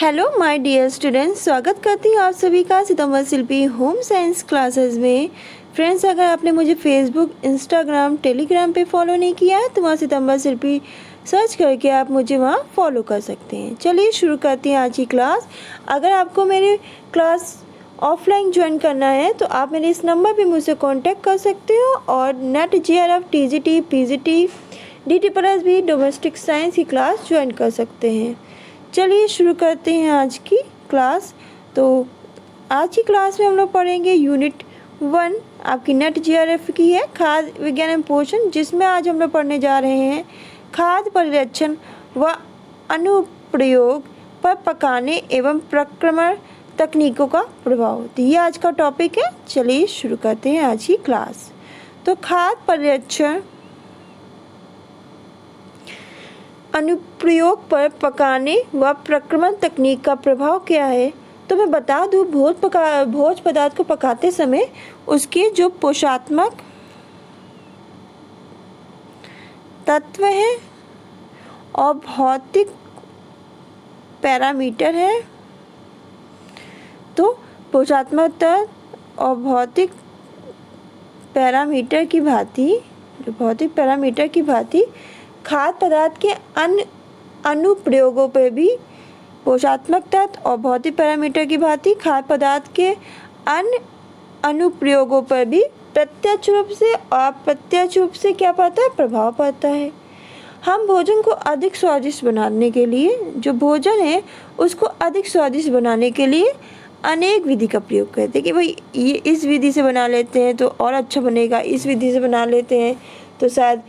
Hello my dear students, स्वागत करती हूँ आप सभी का सितंबर शिल्पी होम साइंस क्लासेस में। फ्रेंड्स, अगर आपने मुझे फेसबुक, इंस्टाग्राम, टेलीग्राम पे फॉलो नहीं किया है तो वहाँ सितंबर शिल्पी सर्च करके आप मुझे वहाँ फॉलो कर सकते हैं। चलिए शुरू करते हैं आज की क्लास। अगर आपको मेरी क्लास ऑफलाइन ज्वाइन करना है तो आप मेरे इस नंबर पे मुझसे कांटेक्ट कर सकते हो और net JRF TGT PGT DT+ domestic science की क्लास ज्वाइन कर सकते हैं। चलिए शुरू करते हैं आज की क्लास। तो आज की क्लास में हम लोग पढ़ेंगे यूनिट 1, आपकी नेट JRF की है, खाद्य विज्ञान एवं पोषण, जिसमें आज हम लोग पढ़ने जा रहे हैं खाद्य परिरक्षण व अनुप्रयोग पर पकाने एवं प्रक्रमण तकनीकों का प्रभाव। तो ये आज का टॉपिक है। चलिए शुरू करते हैं आज की क्लास। तो खाद्य परिरक्षण अनुप्रयोग पर पकाने व प्रक्रमण तकनीक का प्रभाव क्या है। तो मैं बता दूं, भोज पदार्थ को पकाते समय उसके जो पोषात्मक तत्व हैं और भौतिक पैरामीटर है, तो पोषात्मक तत्व और भौतिक पैरामीटर की भांति खाद्य पदार्थ के अन्य अनुप्रयोगों पर भी पोषात्मक तत्व और भौतिक पैरामीटर की भांति खाद्य पदार्थ के अन्य अनुप्रयोगों पर भी प्रत्यक्ष रूप से और अप्रत्यक्ष रूप से क्या पड़ता है, प्रभाव पड़ता है। हम भोजन को अधिक स्वादिष्ट बनाने के लिए, जो भोजन है उसको अधिक स्वादिष्ट बनाने के लिए अनेक विधि का प्रयोग करते हैं कि भाई ये इस विधि से बना लेते हैं तो और अच्छा बनेगा, इस विधि से बना लेते हैं तो शायद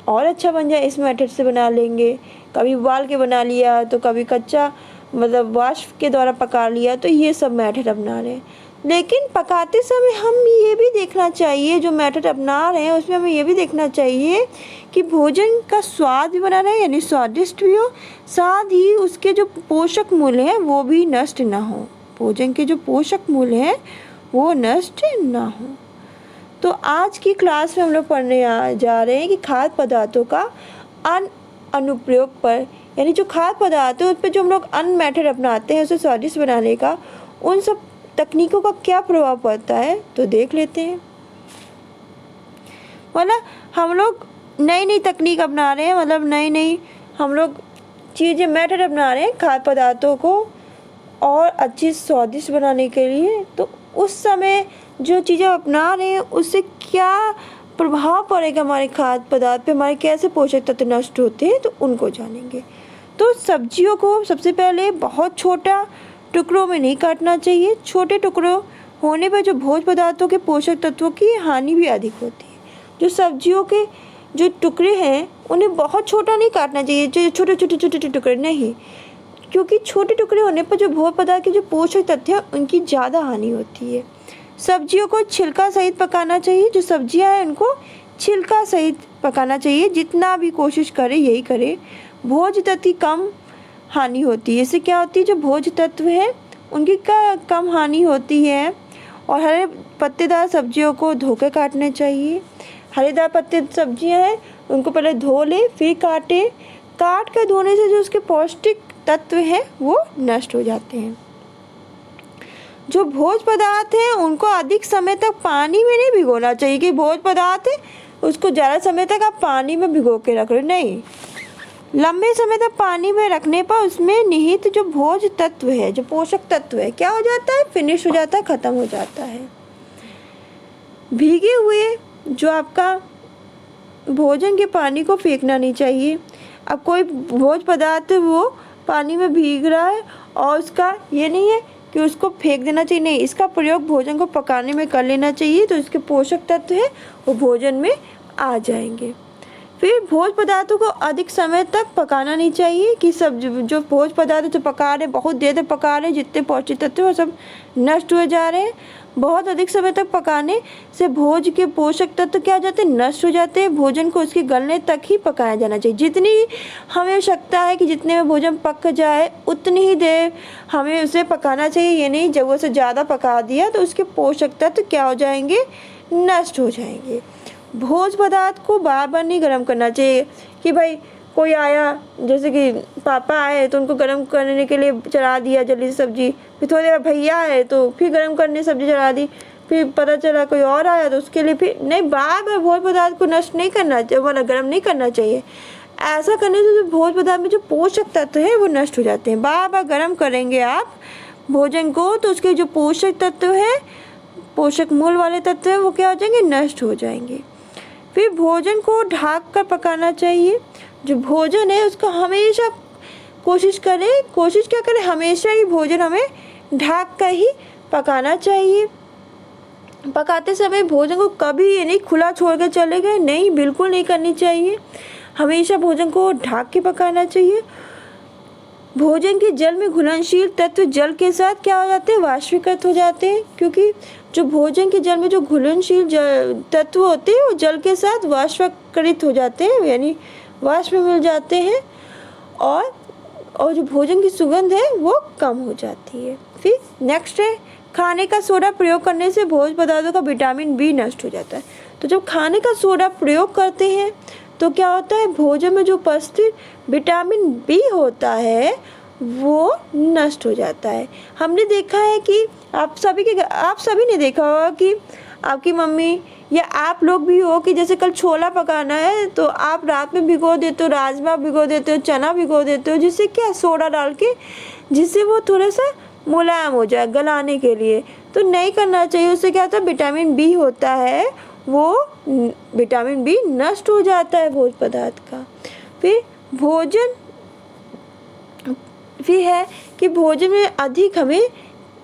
और अच्छा बन जाए, इस मेथड से बना लेंगे। कभी उबाल के बना लिया तो कभी कच्चा मतलब वाष्प के द्वारा पका लिया, तो ये सब मेथड अपना रहे हैं। लेकिन पकाते समय हम ये भी देखना चाहिए, जो मेथड अपना रहे हैं उसमें हमें ये भी देखना चाहिए कि भोजन का स्वाद भी बना रहे, यानी स्वादिष्ट भी हो, साथ ही उसके जो पोषक मूल्य हैं वो भी नष्ट ना हो। भोजन के जो पोषक मूल्य हैं वो नष्ट ना हो। तो आज की क्लास में हम लोग पढ़ने जा रहे हैं कि खाद्य पदार्थों का अनुप्रयोग पर, यानी जो खाद्य पदार्थ है उस पर जो हम लोग अन्य मेथड अपनाते हैं उसे स्वादिष्ट बनाने का, उन सब तकनीकों का क्या प्रभाव पड़ता है तो देख लेते हैं। मतलब हम लोग नई नई तकनीक अपना रहे हैं, मतलब नई हम लोग चीज़ें मेथड अपना रहे हैं खाद्य पदार्थों को और अच्छी स्वादिष्ट बनाने के लिए। तो उस समय जो चीज़ें अपना रहे हैं उससे क्या प्रभाव पड़ेगा हमारे खाद्य पदार्थ पे, हमारे कैसे पोषक तत्व नष्ट होते हैं, तो उनको जानेंगे। तो सब्जियों को सबसे पहले बहुत छोटा टुकड़ों में नहीं काटना चाहिए। छोटे टुकड़ों होने पर जो भोज्य पदार्थों के पोषक तत्वों की हानि भी अधिक होती है। जो सब्जियों के जो टुकड़े हैं उन्हें बहुत छोटा नहीं काटना चाहिए, जो छोटे टुकड़े नहीं, क्योंकि छोटे टुकड़े होने पर जो भोज्य पदार्थ के जो पोषक तत्व हैं उनकी ज़्यादा हानि होती है। सब्जियों को छिलका सहित पकाना चाहिए। जो सब्जियां हैं उनको छिलका सहित पकाना चाहिए, जितना भी कोशिश करे यही करे। भोज्य तत्व की कम हानि होती है। इससे क्या होती है, जो भोज्य तत्व है उनकी कम हानि होती है। और हरे पत्तेदार सब्जियों को धोकर काटना चाहिए। हरेदार पत्ते सब्जियां हैं उनको पहले धो ले फिर काटे। काट कर धोने से जो उसके पौष्टिक तत्व हैं वो नष्ट हो जाते हैं। जो भोज्य पदार्थ हैं उनको अधिक समय तक पानी में नहीं भिगोना चाहिए कि भोज्य पदार्थ है उसको ज़्यादा समय तक आप पानी में भिगो के रख रहे हो, नहीं। लंबे समय तक पानी में रखने पर उसमें निहित जो भोज्य तत्व है, जो पोषक तत्व है, क्या हो जाता है, फिनिश हो जाता है, ख़त्म हो जाता है। भीगे हुए जो आपका भोजन के पानी को फेंकना नहीं चाहिए। अब कोई भोज्य पदार्थ वो पानी में भीग रहा है और उसका ये नहीं है कि उसको फेंक देना चाहिए, नहीं, इसका प्रयोग भोजन को पकाने में कर लेना चाहिए, तो इसके पोषक तत्व है वो भोजन में आ जाएंगे। फिर भोज्य पदार्थों को अधिक समय तक पकाना नहीं चाहिए कि सब जो भोज्य पदार्थ जो पका रहे, बहुत देर तक पका रहे, जितने पौष्टिक तत्व वो सब नष्ट हुए जा रहे हैं। बहुत अधिक समय तक पकाने से भोज्य के पोषक तत्व क्या हो जाते हैं, नष्ट हो जाते हैं। भोजन को उसके गलने तक ही पकाया जाना चाहिए। जितनी हमें आवश्यकता है कि जितने में भोजन पक जाए उतनी ही देर हमें उसे पकाना चाहिए। ये नहीं जब उसे ज़्यादा पका दिया तो उसके पोषक तत्व क्या हो जाएंगे, नष्ट हो जाएंगे। भोज्य पदार्थ को बार बार नहीं गर्म करना चाहिए कि भाई कोई आया, जैसे कि पापा आए तो उनको गर्म करने के लिए चढ़ा दिया जल्दी से सब्जी, फिर थोड़ी देर भैया आए तो फिर गर्म करने सब्जी चढ़ा दी, फिर पता चला कोई और आया तो उसके लिए फिर नहीं, बार बार भोजन पदार्थ को नष्ट नहीं करना चाहिए, मतलब गर्म नहीं करना चाहिए। ऐसा करने से जो भोजन पदार्थ में जो पोषक तत्व है वो नष्ट हो जाते हैं। बार बार गर्म करेंगे आप भोजन को तो उसके जो पोषक तत्व है, पोषक मूल वाले तत्व है, वो क्या हो जाएंगे, नष्ट हो जाएंगे। फिर भोजन को ढक कर पकाना चाहिए। जो भोजन है उसको हमेशा कोशिश क्या करें, हमेशा ही भोजन हमें ढक कर ही पकाना चाहिए। पकाते समय भोजन को कभी ये नहीं खुला छोड़ के चले गए, नहीं, बिल्कुल नहीं करनी चाहिए। हमेशा भोजन को ढक के पकाना चाहिए। भोजन के जल में घुलनशील तत्व जल के साथ क्या हो जाते हैं, वाष्पीकृत हो जाते हैं, क्योंकि जो भोजन के जल में जो घुलनशील तत्व होते हैं वो जल के साथ वाष्पीकृत हो जाते हैं, यानी वाष्प में मिल जाते हैं, और जो भोजन की सुगंध है वो कम हो जाती है। फिर नेक्स्ट है, खाने का सोडा प्रयोग करने से भोज्य पदार्थों का विटामिन बी नष्ट हो जाता है। तो जब खाने का सोडा प्रयोग करते हैं तो क्या होता है, भोजन में जो उपस्थित विटामिन बी होता है वो नष्ट हो जाता है। हमने देखा है कि आप सभी ने देखा होगा कि आपकी मम्मी या आप लोग भी हो कि जैसे कल छोला पकाना है तो आप रात में भिगो देते हो, राजमा भिगो देते हो, चना भिगो देते हो, जिससे क्या, सोडा डाल के, जिससे वो थोड़ा सा मुलायम हो जाए गलाने के लिए। तो नहीं करना चाहिए, उससे क्या होता है, विटामिन बी होता है वो विटामिन बी नष्ट हो जाता है भोज्य पदार्थ का। फिर है कि भोजन में अधिक हमें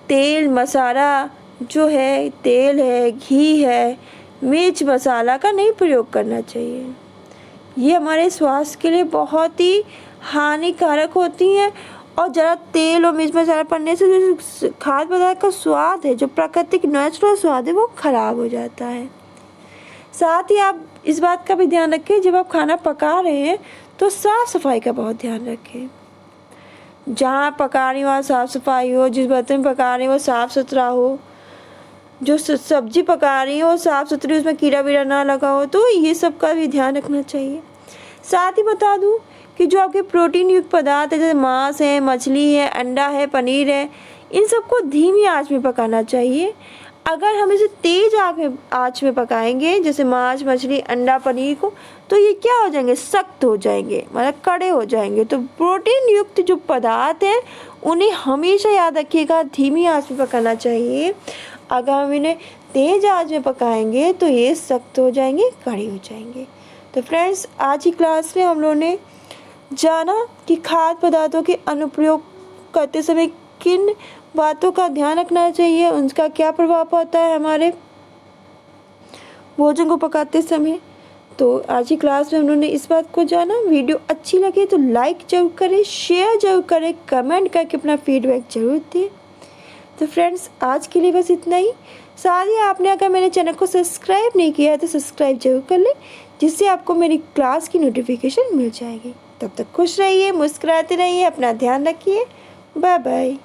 तेल मसाला जो है, तेल है, घी है, मिर्च मसाला का नहीं प्रयोग करना चाहिए। ये हमारे स्वास्थ्य के लिए बहुत ही हानिकारक होती हैं, और ज़रा तेल और मिर्च मसाला पड़ने से जो खाद्य पदार्थ का स्वाद है, जो प्राकृतिक नेचुरल स्वाद है, वो खराब हो जाता है। साथ ही आप इस बात का भी ध्यान रखें, जब आप खाना पका रहे हैं तो साफ़ सफाई का बहुत ध्यान रखें। जहाँ पका रही हो वहाँ साफ़ सफाई हो, जिस बर्तन में पका रही हो वो साफ़ सुथरा हो, जो सब्जी पका रही हो साफ़ सुथरी, उसमें कीड़ा वीड़ा ना लगा हो, तो ये सब का भी ध्यान रखना चाहिए। साथ ही बता दूँ कि जो आपके प्रोटीन युक्त पदार्थ है, जैसे मांस है, मछली है, अंडा है, पनीर है, इन सबको धीमी आंच में पकाना चाहिए। अगर हम इसे तेज़ आंच में पकाएंगे, जैसे मांस, मछली, अंडा, पनीर को, तो ये क्या हो जाएंगे, सख्त हो जाएंगे, मतलब कड़े हो जाएंगे। तो प्रोटीन युक्त जो पदार्थ हैं उन्हें हमेशा याद रखिएगा, धीमी आंच में पकाना चाहिए। अगर हम इन्हें तेज़ आंच में पकाएंगे तो ये सख्त हो जाएंगे, कड़े हो जाएंगे। तो फ्रेंड्स, आज की क्लास में हम लोगों ने जाना कि खाद्य पदार्थों के अनुप्रयोग करते समय किन बातों का ध्यान रखना चाहिए, उनका क्या प्रभाव पड़ता है हमारे भोजन को पकाते समय। तो आज की क्लास में हम लोगों ने इस बात को जाना। वीडियो अच्छी लगे तो लाइक जरूर करें, शेयर जरूर करें, कमेंट करके अपना फीडबैक जरूर दें। तो फ्रेंड्स, आज के लिए बस इतना ही। साथ ही आपने अगर मेरे चैनल को सब्सक्राइब नहीं किया है तो सब्सक्राइब जरूर कर लें, जिससे आपको मेरी क्लास की नोटिफिकेशन मिल जाएगी। तब तक खुश रहिए, मुस्कुराते रहिए, अपना ध्यान रखिए। Bye bye.